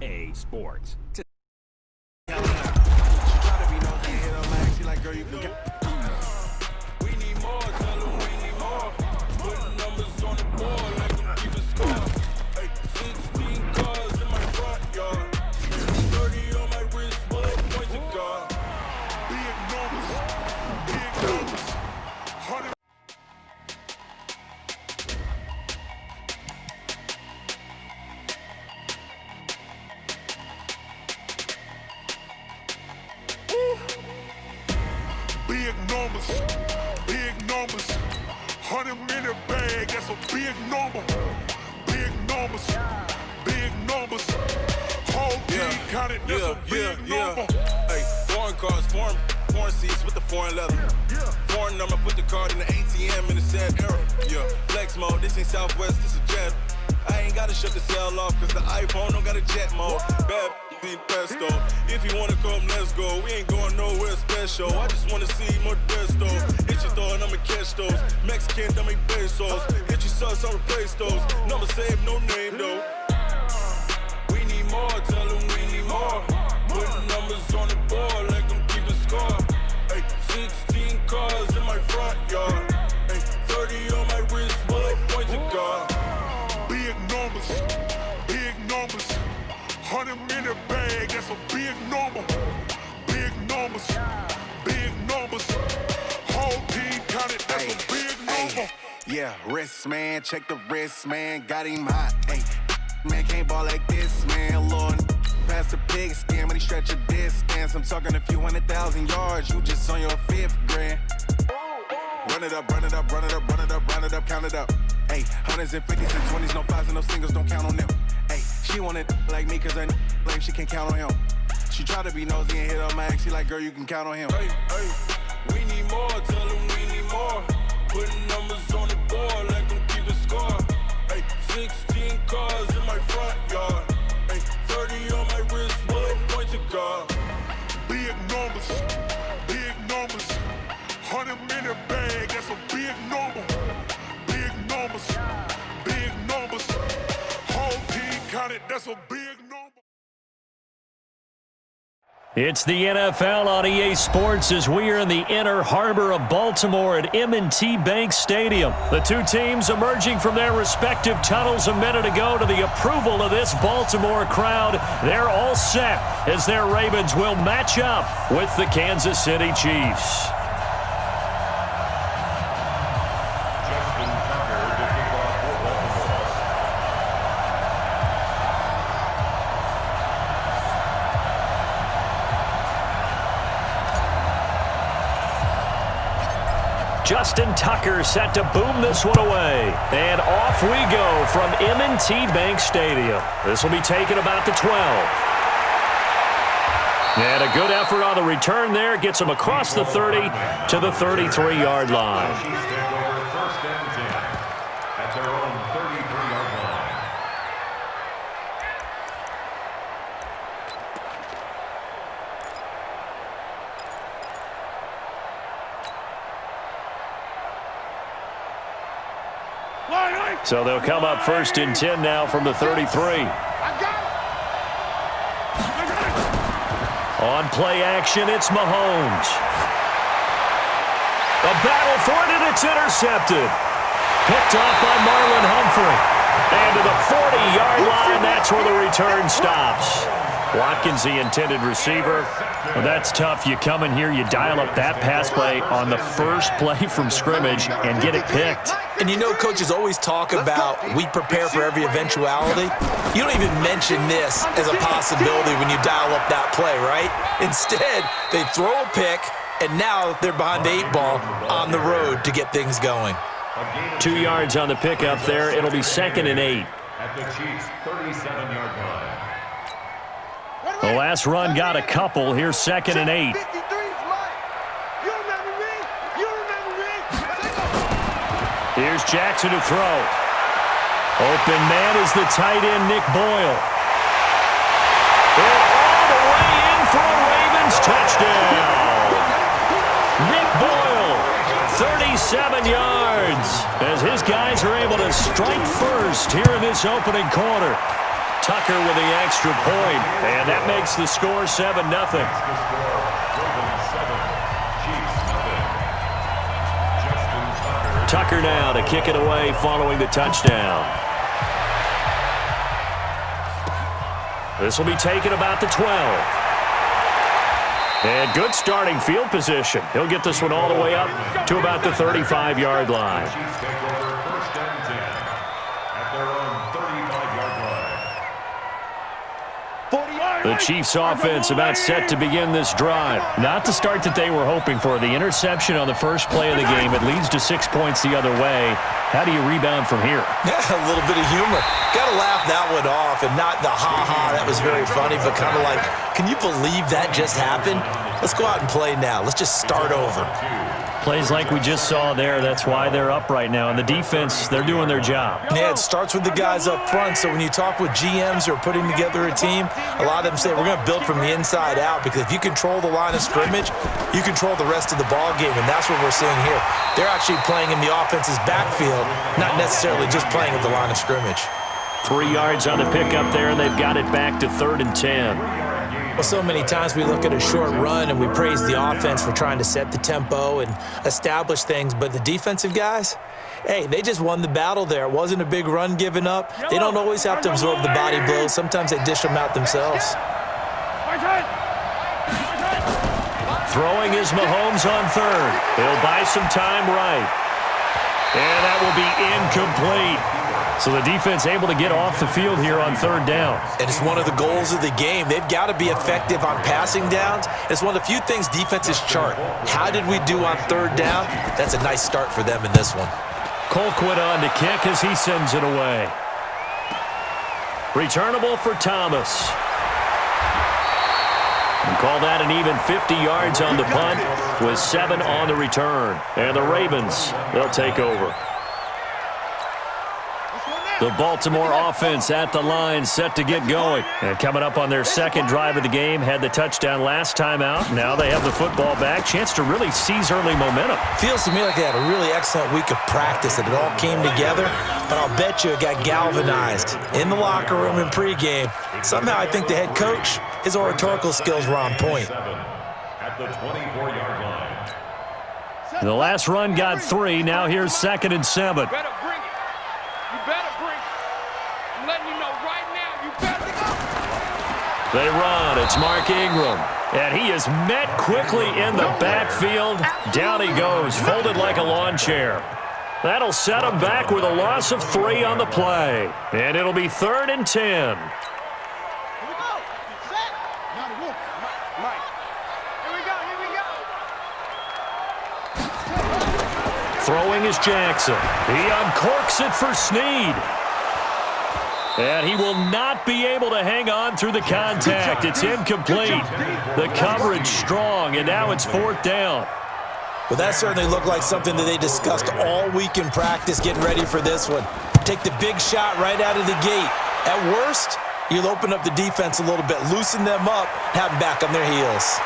EA Sports. Big numbers, 100-minute bag, that's a big number. Big numbers, whole team counted, that's a big number. Hey, foreign cars, foreign seats with the foreign leather. Foreign number, put the card in the ATM in the sad era. Yeah, flex mode, this ain't Southwest, this a jet. I ain't gotta shut the cell off, cause the iPhone don't got a jet mode. Bad need pesto. If you wanna come, let's go. We ain't going nowhere special. I just wanna see more desto. Hit your throw and I'ma catch those. Mexican, dummy pesos. Hit your sauce, I'll replace those. Number save, no name though. We need more, tell them we need more. Putting numbers on the board, like them keep a score. Hey, 16 cars in my front yard. Hey, 30 on my wrist, bullet points of God. Big numbers, 100-minute bag, that's a big number. Big numbers, whole team counted, that's a big number. Yeah, wrist man, check the wrist man, got him hot. Hey, man can't ball like this, man. Lord, past the pig skin when he stretch a distance. I'm talking a few 100,000 yards, you just on your 5th grand. Run it up, count it up. Hey, hundreds and 50s and 20s, no 5s and no singles, don't count on them. Hey, she want it like me cause her lame, she can't count on him. She try to be nosy and hit on my ex, she like, girl, you can count on him. Hey, we need more, tell them we need more. Putting numbers on the board, like them keep a score. Hey, 16 cars in my front yard. Hey, 30 on my wrist, bullet points of God. Big numbers, 100-minute bag, that's a big number. Big numbers, whole team counted, that's a big number. It's the NFL on EA Sports as we are in the inner harbor of Baltimore at M&T Bank Stadium. The two teams emerging from their respective tunnels a minute ago to the approval of this Baltimore crowd. They're all set as their Ravens will match up with the Kansas City Chiefs. Justin Tucker set to boom this one away. And off we go from M&T Bank Stadium. This will be taken about the 12. And a good effort on the return there. Gets him across the 30 to the 33-yard line. So they'll come up 1st and 10 now from the 33. On play action, it's Mahomes. A battle for it, and it's intercepted. Picked off by Marlon Humphrey. And to the 40-yard line, that's where the return stops. Watkins, the intended receiver. Well, that's tough. You come in here, you dial up that pass play on the first play from scrimmage and get it picked. And you know coaches always talk about we prepare for every eventuality. You don't even mention this as a possibility when you dial up that play, right? Instead, they throw a pick, and now they're behind the 8 ball on the road to get things going. 2 yards on the pickup there. It'll be 2nd and 8. At the Chiefs' 37-yard line. The last run got a couple. Here's 2nd and 8. Here's Jackson to throw. Open man is the tight end, Nick Boyle. And all the way in for a Ravens touchdown. Nick Boyle, 37 yards, as his guys are able to strike first here in this opening quarter. Tucker with the extra point, and that makes the score 7-0. Tucker now to kick it away following the touchdown. This will be taken about the 12. And good starting field position. He'll get this one all the way up to about the 35-yard line. The Chiefs offense about set to begin this drive. Not the start that they were hoping for. The interception on the first play of the game. It leads to 6 points the other way. How do you rebound from here? Yeah, a little bit of humor. Got to laugh that one off, and not the ha-ha, that was very funny, but kind of like, can you believe that just happened? Let's go out and play now. Let's just start over. Plays like we just saw there. That's why they're up right now. And the defense, they're doing their job. Yeah, it starts with the guys up front. So when you talk with GMs who are putting together a team, a lot of them say we're going to build from the inside out, because if you control the line of scrimmage, you control the rest of the ball game, and that's what we're seeing here. They're actually playing in the offense's backfield, not necessarily just playing at the line of scrimmage. 3 yards on the pickup there, and they've got it back to 3rd and 10. Well, so many times we look at a short run and we praise the offense for trying to set the tempo and establish things, but the defensive guys, hey, they just won the battle there. It wasn't a big run given up. They don't always have to absorb the body blows. Sometimes they dish them out themselves. Throwing is Mahomes on 3rd. He'll buy some time right. And that will be incomplete. So the defense able to get off the field here on 3rd down. And it's one of the goals of the game. They've got to be effective on passing downs. It's one of the few things defenses chart. How did we do on 3rd down? That's a nice start for them in this one. Colquitt on to kick as he sends it away. Returnable for Thomas. And call that an even 50 yards on the punt with 7 on the return. And the Ravens, they'll take over. The Baltimore offense at the line, set to get going. And coming up on their second drive of the game, had the touchdown last time out. Now they have the football back. Chance to really seize early momentum. Feels to me like they had a really excellent week of practice, and it all came together. But I'll bet you it got galvanized in the locker room in pregame. Somehow I think the head coach, his oratorical skills were on point. At the 24-yard line. The last run got 3. Now here's 2nd and 7. You better bring it. You better bring it. I'm letting you know right now, you better go. They run. It's Mark Ingram. And he is met quickly in the backfield. Down he goes, folded like a lawn chair. That'll set him back with a loss of 3 on the play. And it'll be 3rd and 10. Throwing is Jackson. He uncorks it for Snead. And he will not be able to hang on through the contact. It's incomplete. The coverage strong, and now it's 4th down. Well, that certainly looked like something that they discussed all week in practice getting ready for this one. Take the big shot right out of the gate. At worst, you'll open up the defense a little bit, loosen them up, have them back on their heels.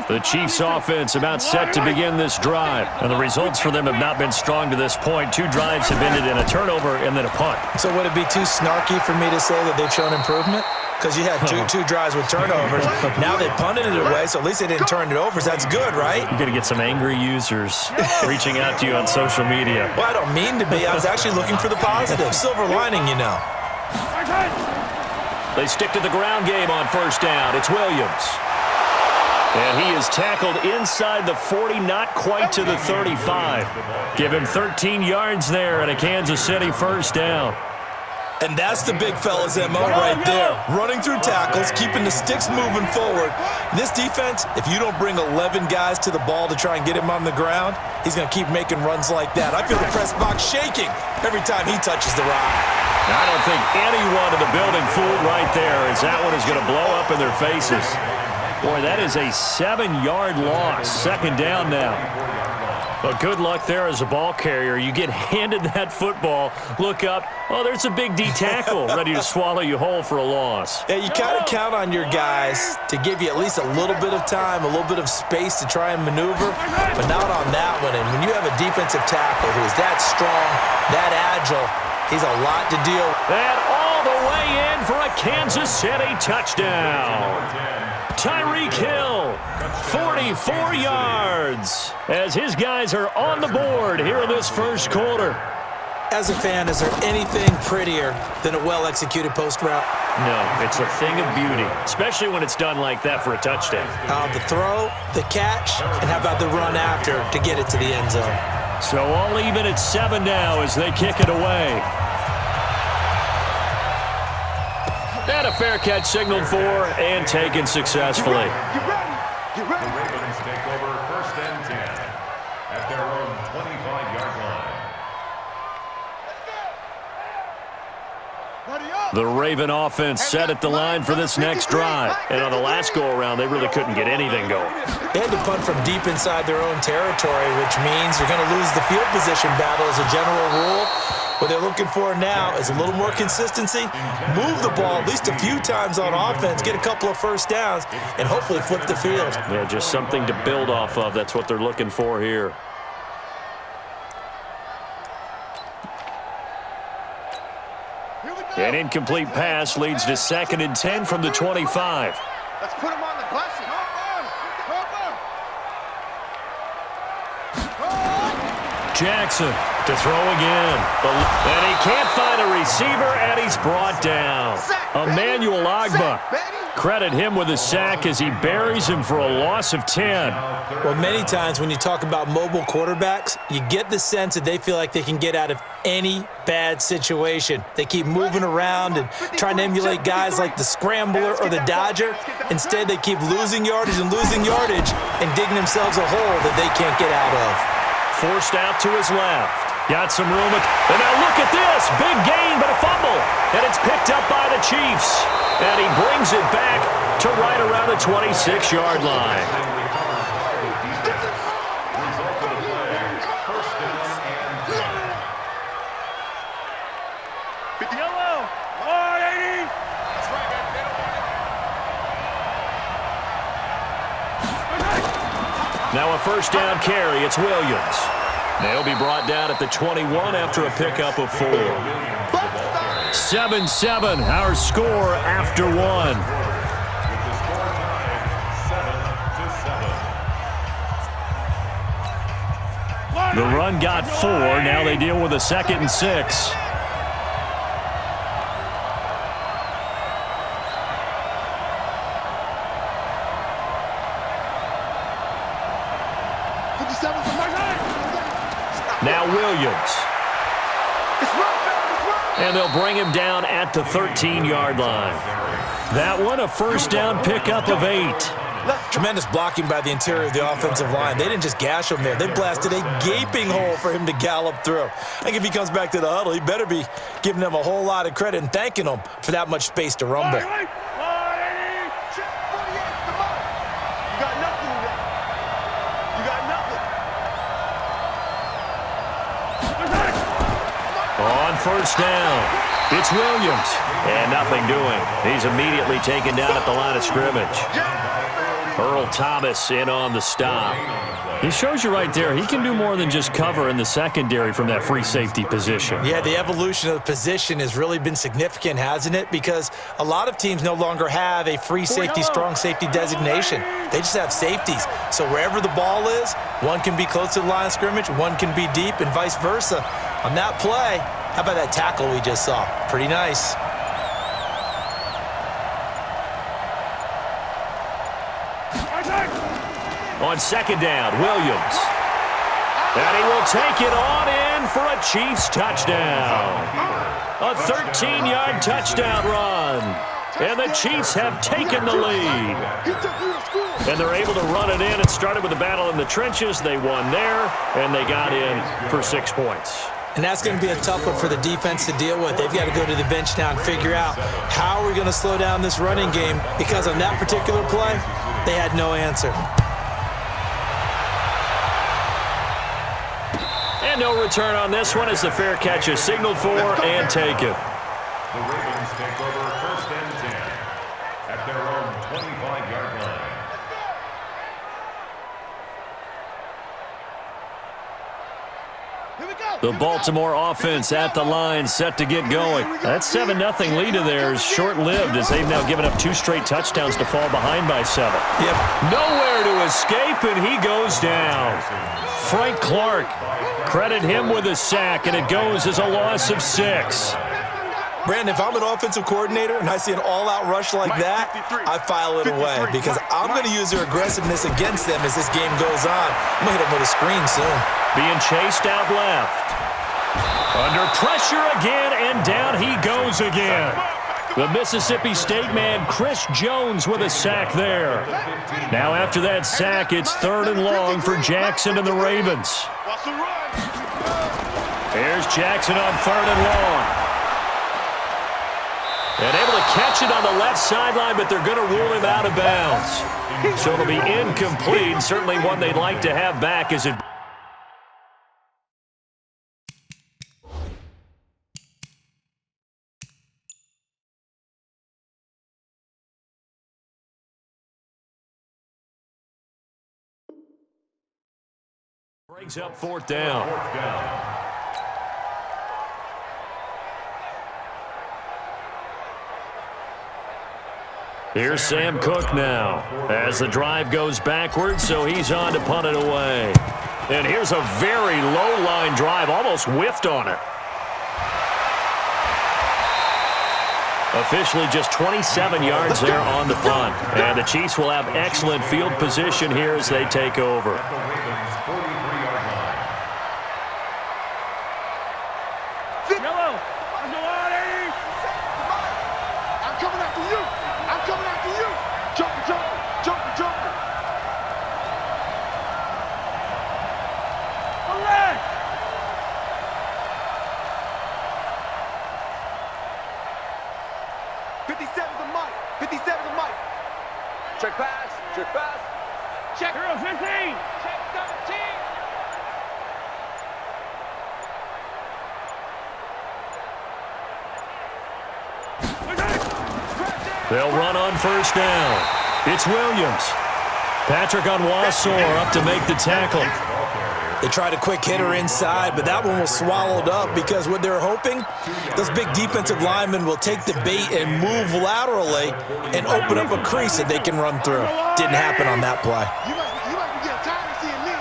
The Chiefs offense about set to begin this drive. And the results for them have not been strong to this point. 2 drives have ended in a turnover and then a punt. So would it be too snarky for me to say that they've shown improvement? Because you had two drives with turnovers. Now they punted it away, so at least they didn't turn it over. So that's good, right? You're going to get some angry users reaching out to you on social media. Well, I don't mean to be. I was actually looking for the positive. Silver lining, you know. They stick to the ground game on 1st down. It's Williams. And he is tackled inside the 40, not quite to the 35. Give him 13 yards there and a Kansas City 1st down. And that's the big fella's MO right there. Running through tackles, keeping the sticks moving forward. This defense, if you don't bring 11 guys to the ball to try and get him on the ground, he's going to keep making runs like that. I feel the press box shaking every time he touches the rock. I don't think anyone in the building fooled right there, as that one is going to blow up in their faces. Boy, that is a 7-yard loss. 2nd down now. Well, good luck there as a ball carrier. You get handed that football, look up, oh, there's a big D tackle ready to swallow you whole for a loss. Yeah, you kind of count on your guys to give you at least a little bit of time, a little bit of space to try and maneuver, but not on that one. And when you have a defensive tackle who is that strong, that agile, he's a lot to deal with. And all the way in for a Kansas City touchdown. Tyreek Hill, 44 yards, as his guys are on the board here in this first quarter. As a fan, is there anything prettier than a well-executed post route? No, it's a thing of beauty, especially when it's done like that for a touchdown. The throw, the catch, and how about the run after to get it to the end zone? So all even at 7 now as they kick it away. And a fair catch signaled for and taken successfully. The Ravens take over 1st and 10 at their own 25-yard line. The Raven offense set at the line for this next drive. And on the last go-around, they really couldn't get anything going. They had to punt from deep inside their own territory, which means you're going to lose the field position battle as a general rule. What they're looking for now is a little more consistency, move the ball at least a few times on offense, get a couple of first downs, and hopefully flip the field. Yeah, just something to build off of. That's what they're looking for here. An incomplete pass leads to 2nd and 10 from the 25. Let's put him on the bus. Jackson to throw again. And he can't find a receiver, and he's brought down. Emmanuel Ogbah. Credit him with a sack as he buries him for a loss of 10. Well, many times when you talk about mobile quarterbacks, you get the sense that they feel like they can get out of any bad situation. They keep moving around and trying to emulate guys like the Scrambler or the Dodger. Instead, they keep losing yardage and digging themselves a hole that they can't get out of. Forced out to his left. Got some room. And now look at this. Big gain, but a fumble. And it's picked up by the Chiefs. And he brings it back to right around the 26-yard line. Now a first down carry. It's Williams. They'll be brought down at the 21 after a pickup of 4. 7-7, our score after 1. The run got 4. Now they deal with a 2nd and 6. Now Williams. And they'll bring him down at the 13-yard line. That one, a first down pickup of 8. Tremendous blocking by the interior of the offensive line. They didn't just gash him there. They blasted a gaping hole for him to gallop through. I think if he comes back to the huddle, he better be giving them a whole lot of credit and thanking them for that much space to rumble. On first down, it's Williams. And nothing doing. He's immediately taken down at the line of scrimmage. Earl Thomas in on the stop. He shows you right there, he can do more than just cover in the secondary from that free safety position. Yeah, the evolution of the position has really been significant, hasn't it? Because a lot of teams no longer have a free safety, strong safety designation. They just have safeties. So wherever the ball is, one can be close to the line of scrimmage, one can be deep, and vice versa. On that play, how about that tackle we just saw? Pretty nice. On second down, Williams. And he will take it on in for a Chiefs touchdown. A 13-yard touchdown run. And the Chiefs have taken the lead. And they're able to run it in. It started with a battle in the trenches. They won there, and they got in for 6 points. And that's going to be a tough one for the defense to deal with. They've got to go to the bench now and figure out how are we going to slow down this running game, because on that particular play, they had no answer. no return on this one as the fair catch is signaled for and taken. The Ravens take over 1st and 10 at their own 25-yard line. The Baltimore offense at the line, set to get going. That 7-0 lead of theirs short-lived as they've now given up 2 straight touchdowns to fall behind by 7. Yep. Nowhere to escape, and he goes down. Frank Clark, credit him with a sack, and it goes as a loss of 6. Brandon, if I'm an offensive coordinator and I see an all-out rush like that, I file it away because I'm going to use their aggressiveness against them as this game goes on. I'm going to hit them with a screen soon. Being chased out left. Under pressure again, and down he goes again. The Mississippi State man, Chris Jones, with a sack there. Now after that sack, it's 3rd and long for Jackson and the Ravens. Here's Jackson on 3rd and long. And able to catch it on the left sideline, but they're going to rule him out of bounds. So it'll be incomplete. Certainly one they'd like to have back as it brings up 4th down. Here's Sam Cook now as the drive goes backwards, so he's on to punt it away. And here's a very low-line drive, almost whiffed on it. Officially just 27 yards there on the punt. And the Chiefs will have excellent field position here as they take over. At the Ravens' 43-yard line. Yellow. Let's go on, Eddie. I'm coming after you. I'm coming after you. Joker, joker, joker, joker. Alert. 57 to Mike. 57 to Mike. Check pass. Check pass. Check. 15. Check 17. They'll run on 1st down. It's Williams. Patrick Onwuasor up to make the tackle. They tried a quick hitter inside, but that one was swallowed up because what they're hoping, those big defensive linemen will take the bait and move laterally and open up a crease that they can run through. Didn't happen on that play. You might be getting tired of seeing me.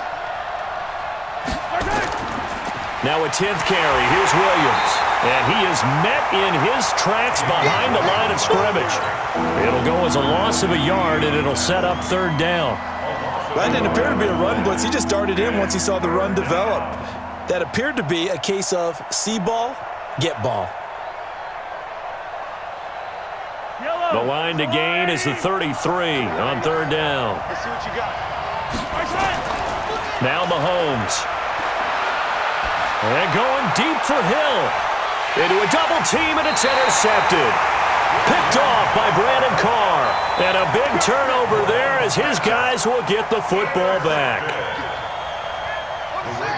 Now a 10th carry. Here's Williams. And he is met in his tracks behind the line of scrimmage. It'll go as a loss of a yard, and it'll set up 3rd down. That didn't appear to be a run blitz. He just darted in once he saw the run develop. That appeared to be a case of see ball, get ball. The line to gain is the 33 on 3rd down. Let's see what you got. Now Mahomes. And going deep for Hill. Into a double team, and it's intercepted. Picked off by Brandon Carr. And a big turnover there as his guys will get the football back.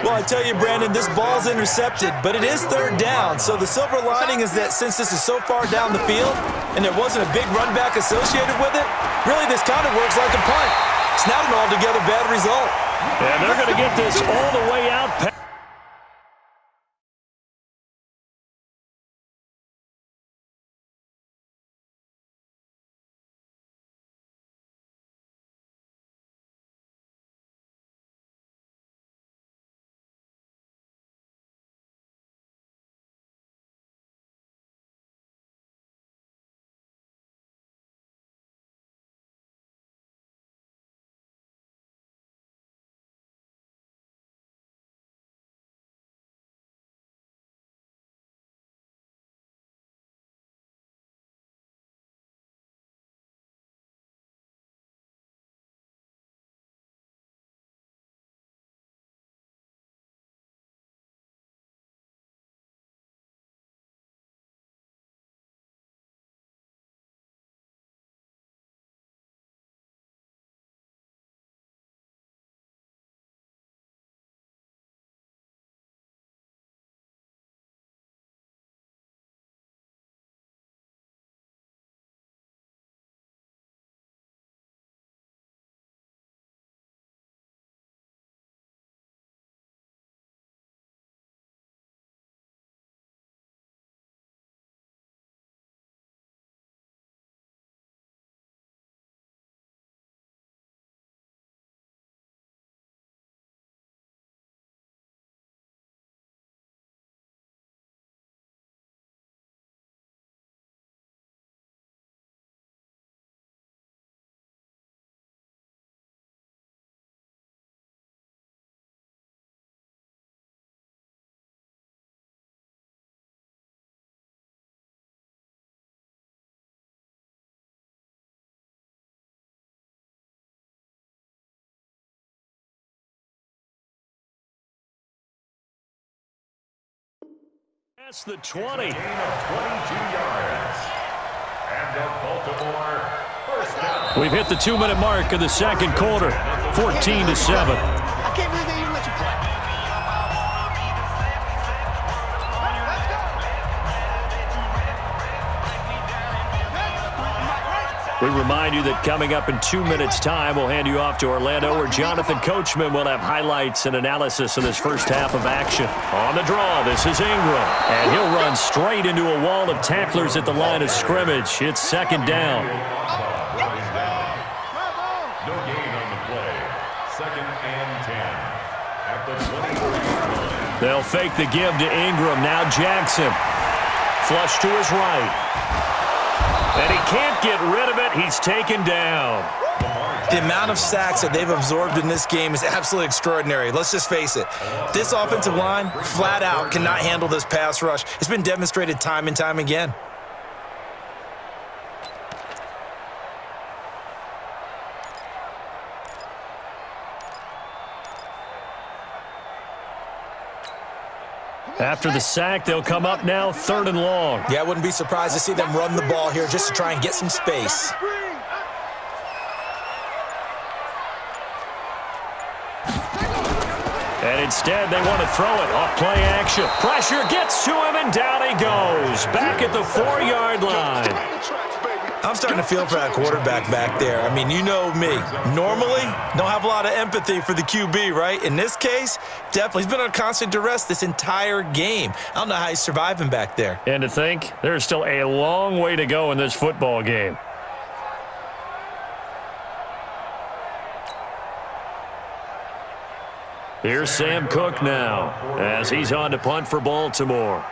Well, I tell you, Brandon, this ball's intercepted, but it is 3rd down. So the silver lining is that since this is so far down the field and there wasn't a big run back associated with it, really this kind of works like a punt. It's not an altogether bad result. And they're going to get this all the way out. past the 20. Gain of 22 yards. And the Baltimore first down. We've hit the 2-minute mark of the second quarter, 14-7. I can't believe they even let you play. We remind you that coming up in 2 minutes' time, we'll hand you off to Orlando, where Jonathan Coachman will have highlights and analysis of this first half of action. On the draw, this is Ingram, and he'll run straight into a wall of tacklers at the line of scrimmage. It's second down. No gain on the play. Second and 10. At the 23-yard line. They'll fake the give to Ingram. Now Jackson. Flush to his right. And he can't get rid of it. He's taken down. The amount of sacks that they've absorbed in this game is absolutely extraordinary. Let's just face it. This offensive line, flat out, cannot handle this pass rush. It's been demonstrated time and time again. After the sack, they'll come up now 3rd and long. Yeah, I wouldn't be surprised to see them run the ball here just to try and get some space. And instead, they want to throw it off play action. Pressure gets to him, and down he goes. Back at the 4-yard line. I'm starting to feel for that quarterback back there. I mean, you know me. Normally, don't have a lot of empathy for the QB, right? In this case, definitely. He's been under constant duress this entire game. I don't know how he's surviving back there. And to think, there's still a long way to go in this football game. Here's Sam Cook now, as he's on to punt for Baltimore.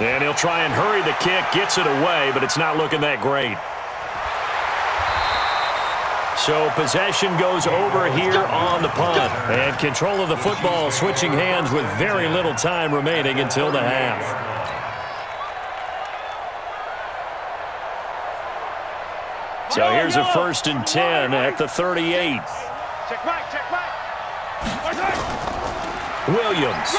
And he'll try and hurry the kick, gets it away, but it's not looking that great. So possession goes over here on the punt. And control of the football switching hands with very little time remaining until the half. So here's a 1st and 10 at the 38. Check back, check back. Williams.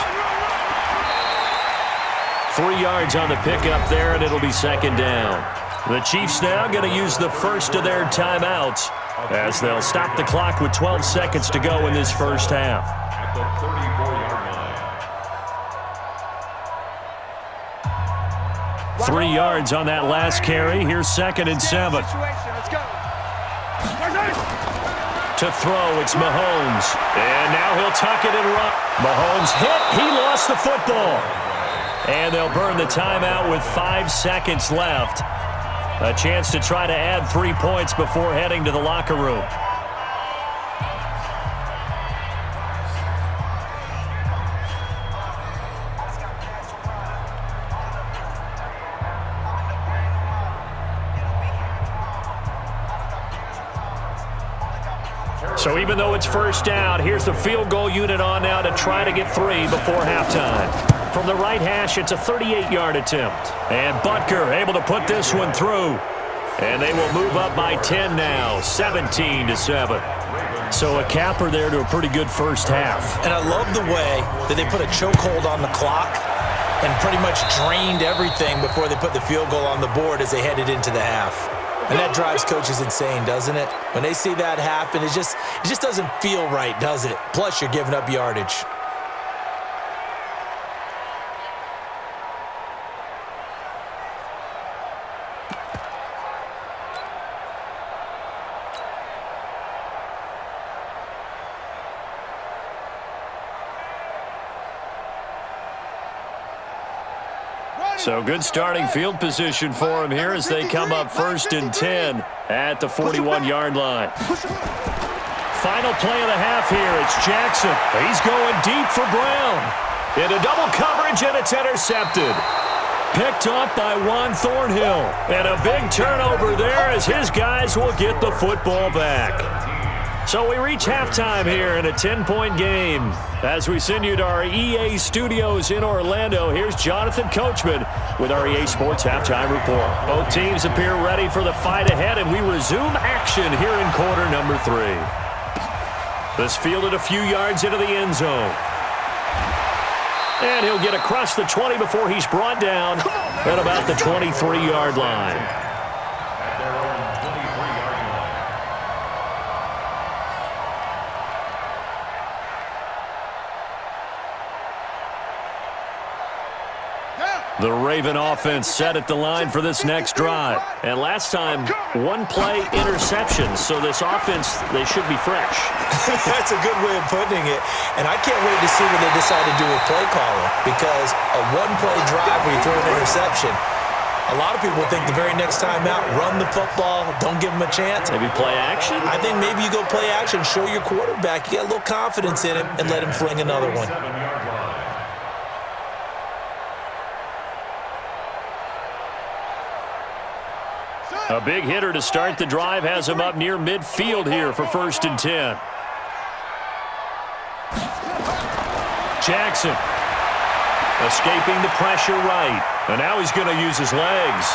3 yards on the pickup there, and it'll be second down. The Chiefs now going to use the first of their timeouts as they'll stop the clock with 12 seconds to go in this first half. At the 34-yard line. 3 yards on that last carry. Here's 2nd and 7. Let's go. To throw, it's Mahomes. And now he'll tuck it and run. Mahomes hit. He lost the football. And they'll burn the timeout with 5 seconds left. A chance to try to add 3 points before heading to the locker room. So even though it's first down, here's the field goal unit on now to try to get 3 before halftime. From the right hash, it's a 38-yard attempt. And Butker able to put this one through. And they will move up by 10 now, 17-7. So a capper there to a pretty good first half. And I love the way that they put a chokehold on the clock and pretty much drained everything before they put the field goal on the board as they headed into the half. And that drives coaches insane, doesn't it? When they see that happen, it just doesn't feel right, does it? Plus, you're giving up yardage. So good starting field position for him here as they come up 1st and 10 at the 41-yard line. Final play of the half here. It's Jackson. He's going deep for Brown. Into double coverage, and it's intercepted. Picked up by Juan Thornhill. And a big turnover there as his guys will get the football back. So we reach halftime here in a 10-point game. As we send you to our EA studios in Orlando, here's Jonathan Coachman with our EA Sports Halftime Report. Both teams appear ready for the fight ahead, and we resume action here in quarter number 3. This fielded a few yards into the end zone. And he'll get across the 20 before he's brought down at about the 23-yard line. At their own 23-yard line. The Raven offense set at the line for this next drive. And last time, one-play interception. So this offense, they should be fresh. That's a good way of putting it. And I can't wait to see what they decide to do with play calling. Because a one-play drive where you throw an interception, a lot of people think the very next time out, run the football, don't give them a chance. Maybe play action? I think maybe you go play action, show your quarterback, you got a little confidence in him, and let him fling another one. 7-yard line. A big hitter to start the drive has him up near midfield here for 1st and 10. Jackson escaping the pressure right. And now he's going to use his legs.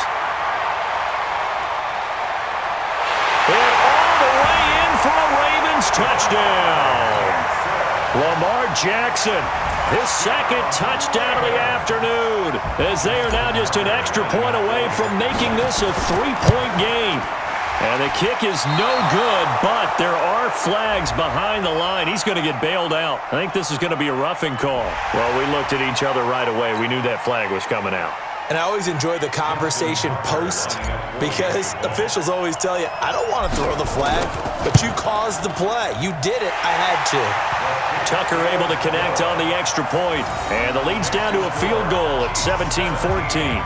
And all the way in for a Ravens touchdown. Lamar Jackson, his second touchdown of the afternoon, as they are now just an extra point away from making this a 3-point game. And the kick is no good, but there are flags behind the line. He's going to get bailed out. I think this is going to be a roughing call. Well, we looked at each other right away. We knew that flag was coming out. And I always enjoy the conversation post because officials always tell you, I don't want to throw the flag, but you caused the play. You did it. I had to. Tucker able to connect on the extra point, and the lead's down to a field goal at 17-14.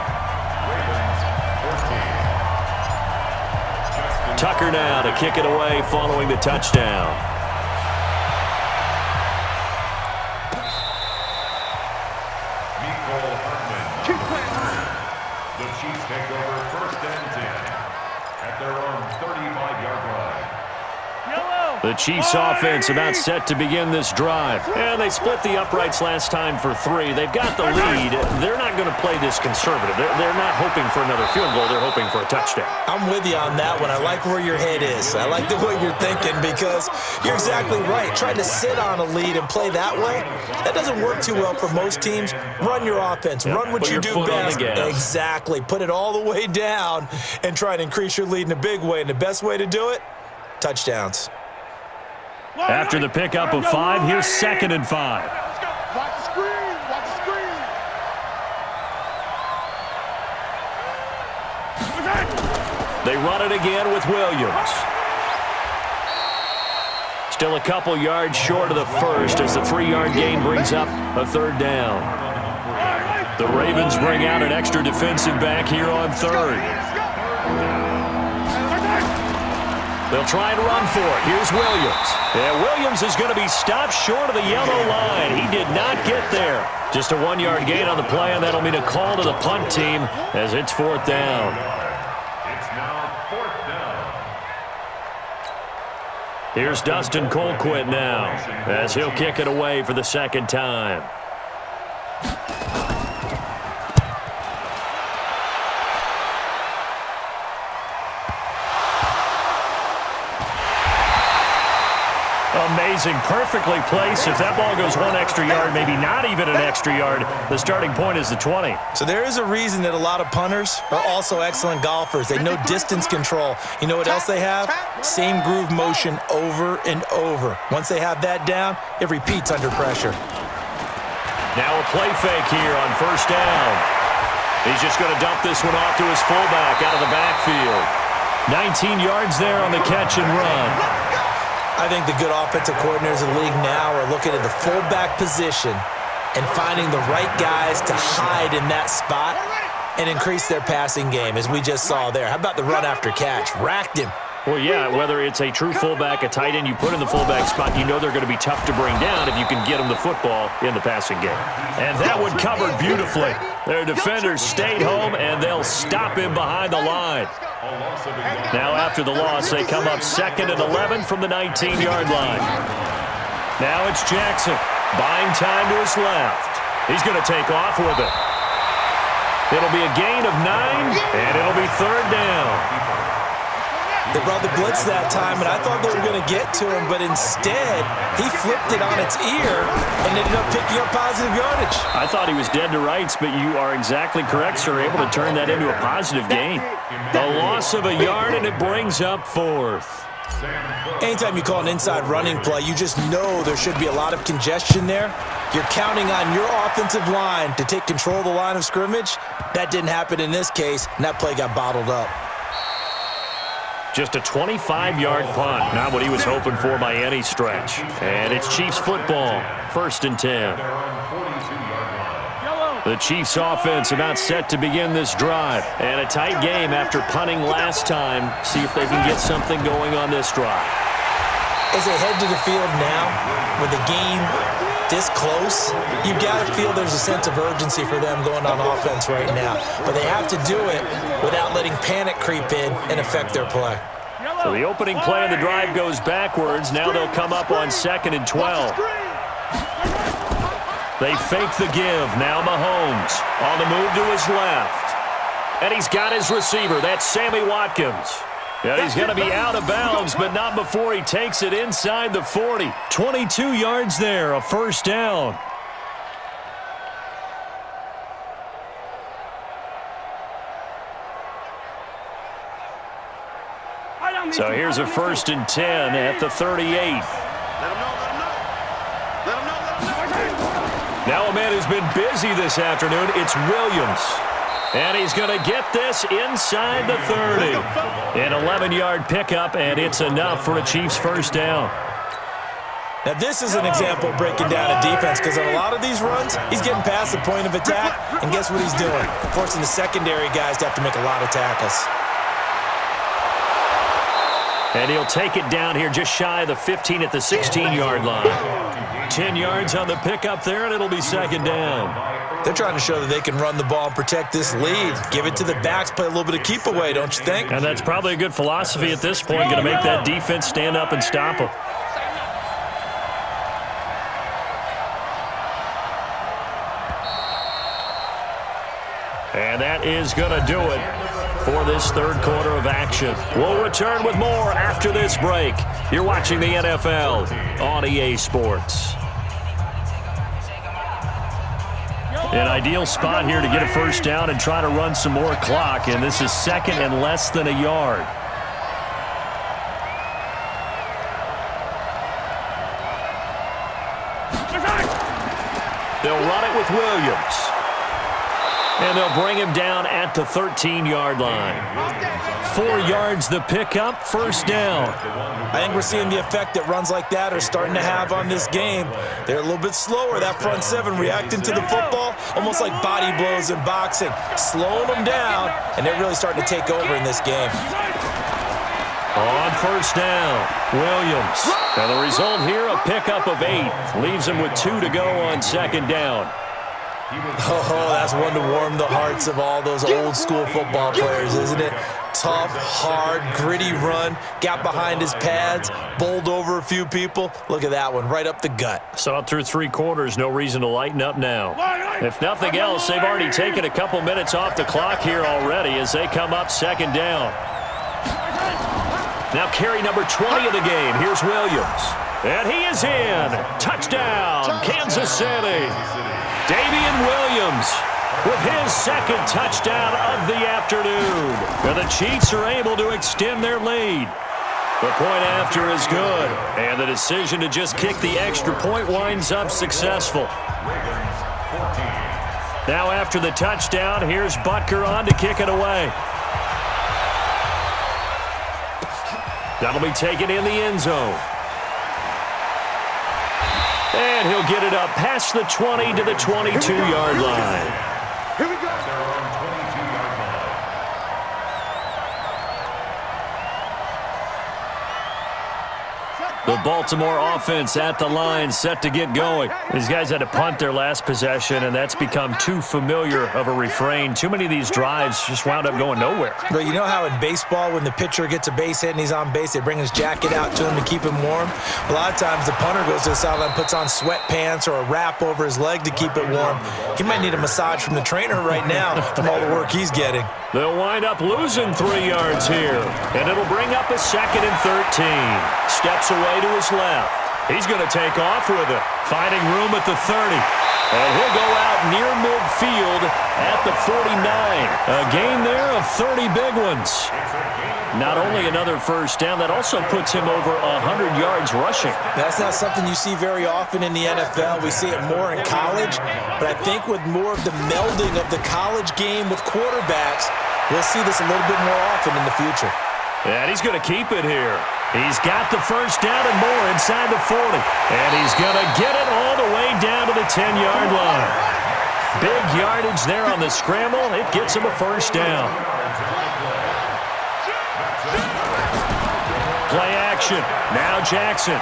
Tucker now to kick it away following the touchdown. The Chiefs take over 1st and 10 at their own 35-yard line. The Chiefs offense about set to begin this drive. And they split the uprights last time for 3. They've got the lead. They're not going to play this conservative. They're not hoping for another field goal. They're hoping for a touchdown. I'm with you on that one. I like where your head is. I like the way you're thinking because you're exactly right. Trying to sit on a lead and play that way, that doesn't work too well for most teams. Run your offense. Run what you do best. Exactly. Put it all the way down and try to increase your lead in a big way. And the best way to do it, touchdowns. After the pickup of 5, here's 2nd and 5. Watch the screen. Watch the screen. They run it again with Williams. Still a couple yards short of the first as the 3-yard gain brings up a 3rd down. The Ravens bring out an extra defensive back here on 3rd. They'll try and run for it. Here's Williams. And Williams is going to be stopped short of the yellow line. He did not get there. Just a 1-yard gain on the play, and that'll mean a call to the punt team as it's 4th down. It's now 4th down. Here's Dustin Colquitt now as he'll kick it away for the 2nd time. Amazing, perfectly placed. If that ball goes 1 extra yard, maybe not even an extra yard, the starting point is the 20. So there is a reason that a lot of punters are also excellent golfers. They know distance control. You know what else they have? Same groove motion over and over. Once they have that down, it repeats under pressure. Now a play fake here on 1st down. He's just going to dump this one off to his fullback out of the backfield. 19 yards there on the catch and run. I think the good offensive coordinators in the league now are looking at the fullback position and finding the right guys to hide in that spot and increase their passing game, as we just saw there. How about the run after catch? Racked him. Well, yeah, whether it's a true fullback, a tight end you put in the fullback spot, you know they're going to be tough to bring down if you can get them the football in the passing game. And that one covered beautifully. Their defenders stayed home, and they'll stop him behind the line. Now after the loss, they come up 2nd and 11 from the 19-yard line. Now it's Jackson, buying time to his left. He's going to take off with it. It'll be a gain of 9, and it'll be 3rd down. They brought the blitz that time, and I thought they were going to get to him, but instead, he flipped it on its ear and ended up picking up positive yardage. I thought he was dead to rights, but you are exactly correct, sir. Able to turn that into a positive gain. A loss of a yard, and it brings up fourth. Anytime you call an inside running play, you just know there should be a lot of congestion there. You're counting on your offensive line to take control of the line of scrimmage. That didn't happen in this case, and that play got bottled up. Just a 25-yard punt, not what he was hoping for by any stretch. And it's Chiefs football, 1st and 10. The Chiefs offense about set to begin this drive. And a tight game after punting last time. See if they can get something going on this drive. As they head to the field now, with the game this close, you've got to feel there's a sense of urgency for them going on offense right now. But they have to do it without letting panic creep in and affect their play. So the opening play of the drive goes backwards. Now they'll come up on 2nd and 12. They fake the give. Now Mahomes on the move to his left. And he's got his receiver. That's Sammy Watkins. And he's going to be out of bounds, but not before he takes it inside the 40. 22 yards there, a 1st down. So here's a 1st and 10 at the 38. Now a man who's been busy this afternoon, it's Williams. And he's going to get this inside the 30. An 11-yard pickup, and it's enough for a Chiefs 1st down. Now this is an example of breaking down a defense, because on a lot of these runs, he's getting past the point of attack, and guess what he's doing? Forcing the secondary guys to have to make a lot of tackles. And he'll take it down here just shy of the 15 at the 16-yard line. 10 yards on the pickup there, and it'll be 2nd down. They're trying to show that they can run the ball and protect this lead. Give it to the backs, play a little bit of keep away, don't you think? And that's probably a good philosophy at this point, going to make that defense stand up and stop them. And that is going to do it for this 3rd quarter of action. We'll return with more after this break. You're watching the NFL on EA Sports. An ideal spot here to get a 1st down and try to run some more clock, and this is 2nd and less than a yard. They'll run it with Williams. And they'll bring him down at the 13-yard line. 4 yards the pickup, 1st down. I think we're seeing the effect that runs like that are starting to have on this game. They're a little bit slower, that front 7 reacting to the football, almost like body blows in boxing, slowing them down, and they're really starting to take over in this game. On 1st down, Williams. And the result here, a pickup of 8. Leaves him with 2 to go on 2nd down. Oh, that's one to warm the hearts of all those old school football players, isn't it? Tough, hard, gritty run, got behind his pads, bowled over a few people. Look at that one, right up the gut. Saw it through 3 quarters, no reason to lighten up now. If nothing else, they've already taken a couple minutes off the clock here already as they come up 2nd down. Now carry number 20 of the game. Here's Williams. And he is in. Touchdown, Kansas City. Damian Williams with his 2nd touchdown of the afternoon. And the Chiefs are able to extend their lead. The point after is good. And the decision to just kick the extra point winds up successful. Now after the touchdown, here's Butker on to kick it away. That'll be taken in the end zone. And he'll get it up past the 20 to the 22-yard line. Here we go. The Baltimore offense at the line, set to get going. These guys had to punt their last possession, and that's become too familiar of a refrain. Too many of these drives just wound up going nowhere. But you know how in baseball, when the pitcher gets a base hit and he's on base, they bring his jacket out to him to keep him warm? A lot of times the punter goes to the sideline, puts on sweatpants or a wrap over his leg to keep it warm. He might need a massage from the trainer right now from all the work he's getting. They'll wind up losing 3 yards here, and it'll bring up a 2nd and 13. Steps away to his left. He's going to take off with it, finding room at the 30. And he'll go out near midfield at the 49. A gain there of 30 big ones. Not only another first down, that also puts him over 100 yards rushing. That's not something you see very often in the NFL. We see it more in college. But I think with more of the melding of the college game with quarterbacks, we'll see this a little bit more often in the future. And he's going to keep it here. He's got the first down and more inside the 40. And he's going to get it all the way down to the 10-yard line. Big yardage there on the scramble. It gets him a first down. Play action. Now Jackson.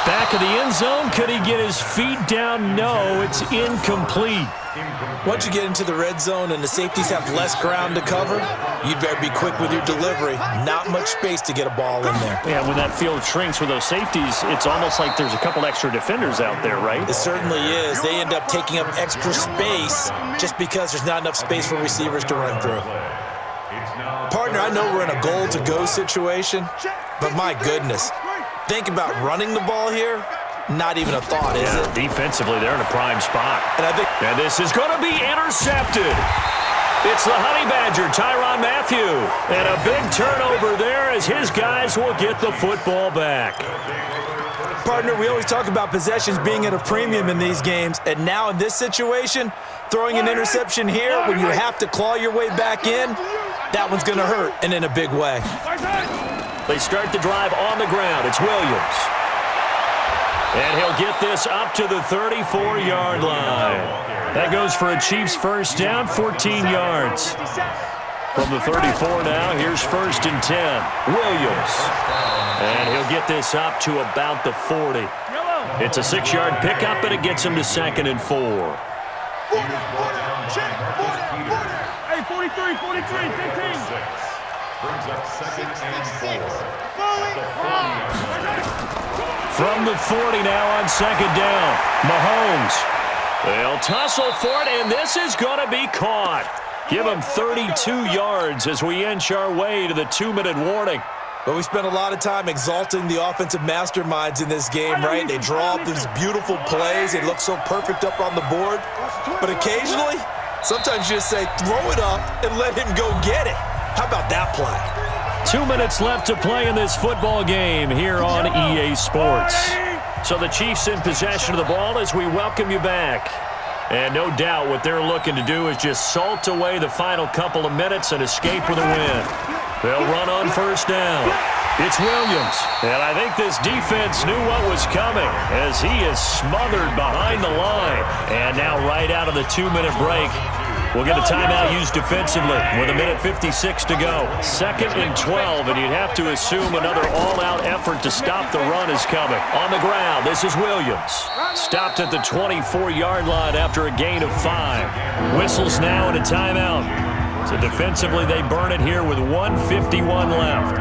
Back of the end zone. Could he get his feet down? No, it's incomplete. Once you get into the red zone and the safeties have less ground to cover, you'd better be quick with your delivery. Not much space to get a ball in there. Yeah, when that field shrinks with those safeties, it's almost like there's a couple extra defenders out there, right? It certainly is. They end up taking up extra space just because there's not enough space for receivers to run through. Partner, I know we're in a goal-to-go situation, but my goodness, think about running the ball here. Not even a thought, is it? Defensively, they're in a prime spot. And this is going to be intercepted. It's the Honey Badger, Tyrann Mathieu. And a big turnover there as his guys will get the football back. Partner, we always talk about possessions being at a premium in these games. And now in this situation, throwing an interception here when you have to claw your way back in, that one's going to hurt, and in a big way. They start the drive on the ground. It's Williams. And he'll get this up to the 34-yard line. That goes for a Chiefs first down, 14 yards. From the 34 now, here's 1st and 10. Williams. And he'll get this up to about the 40. It's a 6-yard pickup, and it gets him to 2nd and 4. Hey, 43, 43, 15. Brings up 2nd and 4. From the 40 now on 2nd down. Mahomes. They'll tussle for it, and this is going to be caught. Give him 32 yards as we inch our way to the 2-minute warning. But we spent a lot of time exalting the offensive masterminds in this game, right? They draw up these beautiful plays. They look so perfect up on the board. But occasionally, sometimes you just say, throw it up and let him go get it. How about that play? 2 minutes left to play in this football game here on EA Sports. So the Chiefs in possession of the ball as we welcome you back. And no doubt what they're looking to do is just salt away the final couple of minutes and escape with a win. They'll run on first down. It's Williams. And I think this defense knew what was coming as he is smothered behind the line. And now right out of the 2-minute break, we'll get a timeout used defensively with 1:56 to go. 2nd and 12, and you'd have to assume another all-out effort to stop the run is coming. On the ground, this is Williams. Stopped at the 24-yard line after a gain of 5. Whistles now and a timeout. So defensively, they burn it here with 1:51 left.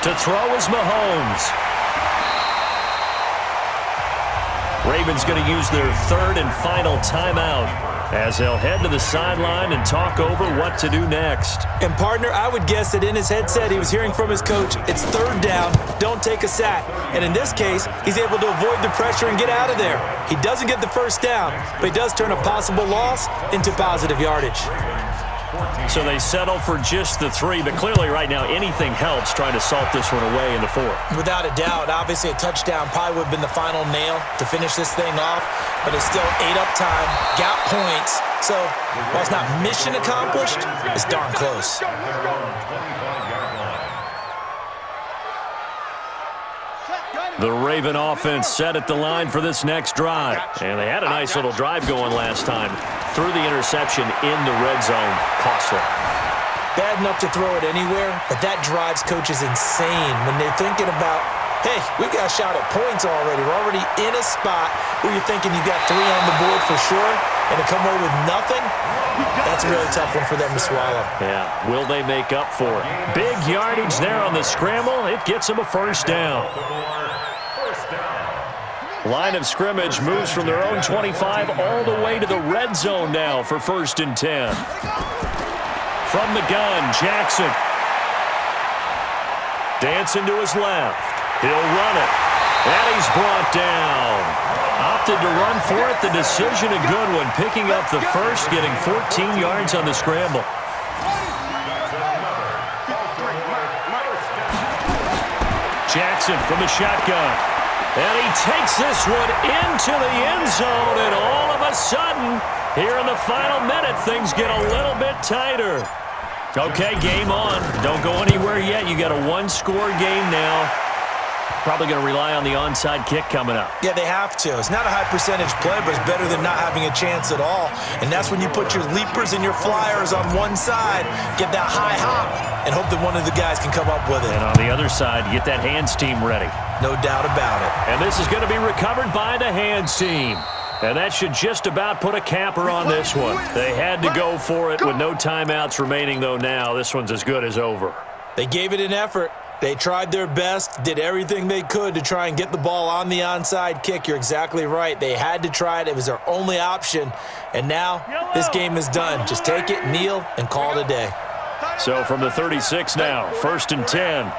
To throw is Mahomes. Ravens going to use their 3rd and final timeout as they'll head to the sideline and talk over what to do next. And partner, I would guess that in his headset he was hearing from his coach, it's 3rd down, don't take a sack. And in this case, he's able to avoid the pressure and get out of there. He doesn't get the first down, but he does turn a possible loss into positive yardage. So they settle for just the 3, but clearly right now anything helps trying to salt this one away in the 4th. Without a doubt, obviously a touchdown probably would have been the final nail to finish this thing off, but it's still 8 up time, got points, so while it's not mission accomplished, it's darn close. The Raven offense set at the line for this next drive. And they had a nice little drive going last time. Threw the interception in the red zone. Costly. Bad enough to throw it anywhere, but that drives coaches insane when they're thinking about, hey, we've got a shot at points already. We're already in a spot where you're thinking you got 3 on the board for sure, and to come away with nothing, that's a really tough one for them to swallow. Yeah, will they make up for it? Big yardage there on the scramble. It gets them a first down. Line of scrimmage moves from their own 25 all the way to the red zone now for 1st and 10. From the gun, Jackson. Dancing to his left. He'll run it. And he's brought down. Opted to run for it. The decision a good one. Picking up the first, getting 14 yards on the scramble. Jackson from the shotgun. And he takes this one into the end zone. And all of a sudden, here in the final minute, things get a little bit tighter. Okay, game on. Don't go anywhere yet. You got a 1-score game now. Probably going to rely on the onside kick coming up. Yeah, they have to. It's not a high percentage play, but it's better than not having a chance at all. And that's when you put your leapers and your flyers on one side, get that high hop, and hope that one of the guys can come up with it. And on the other side, get that hands team ready. No doubt about it. And this is going to be recovered by the hands team. And that should just about put a capper on this one. They had to go for it with no timeouts remaining, though, now. This one's as good as over. They gave it an effort. They tried their best, did everything they could to try and get the ball on the onside kick. You're exactly right. They had to try it. It was their only option. And now this game is done. Just take it, kneel, and call it a day. So from the 36 now, 1st and 10.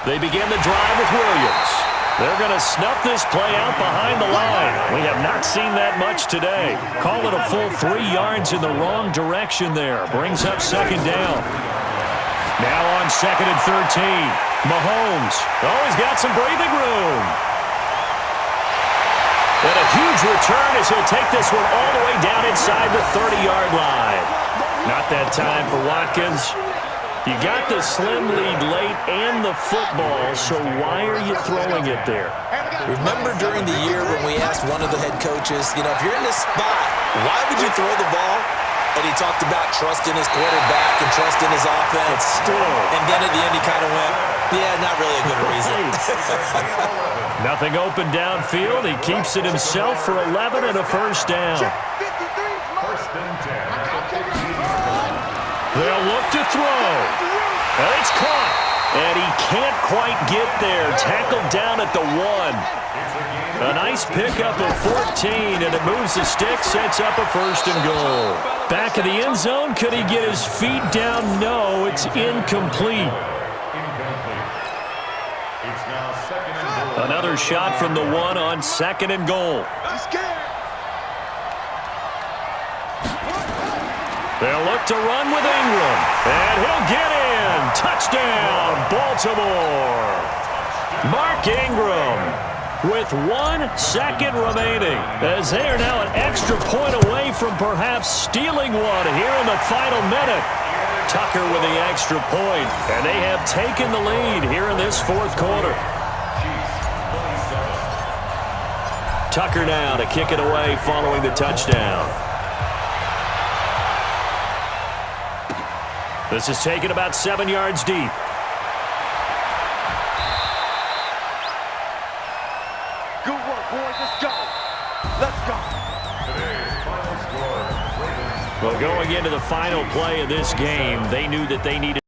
They begin the drive with Williams. They're going to snuff this play out behind the line. We have not seen that much today. Call it a full 3 yards in the wrong direction there. Brings up 2nd down. Now on 2nd and 13. Mahomes. Oh, he's got some breathing room. And a huge return as he'll take this one all the way down inside the 30-yard line. Not that time for Watkins. You got the slim lead late and the football, so why are you throwing it there? Remember during the year when we asked one of the head coaches, you know, if you're in this spot, why would you throw the ball? And he talked about trusting his quarterback and trusting his offense. Still. And then at the end he kind of went, yeah, not really a good reason. Nothing open downfield. He keeps it himself for 11 and a first down. They'll look to throw. And it's caught. And he can't quite get there. Tackled down at the 1. A nice pickup of 14, and it moves the stick, sets up a 1st and goal. Back of the end zone. Could he get his feet down? No, it's incomplete. Another shot from the 1 on 2nd and goal. They'll look to run with Ingram. And he'll get in. Touchdown, Baltimore. Mark Ingram with 1 second remaining, as they are now an extra point away from perhaps stealing one here in the final minute. Tucker with the extra point, and they have taken the lead here in this 4th quarter. Tucker now to kick it away following the touchdown. This is taken about 7 yards deep. Good work, boys. Let's go. Let's go. Well, going into the final play of this game, they knew that they needed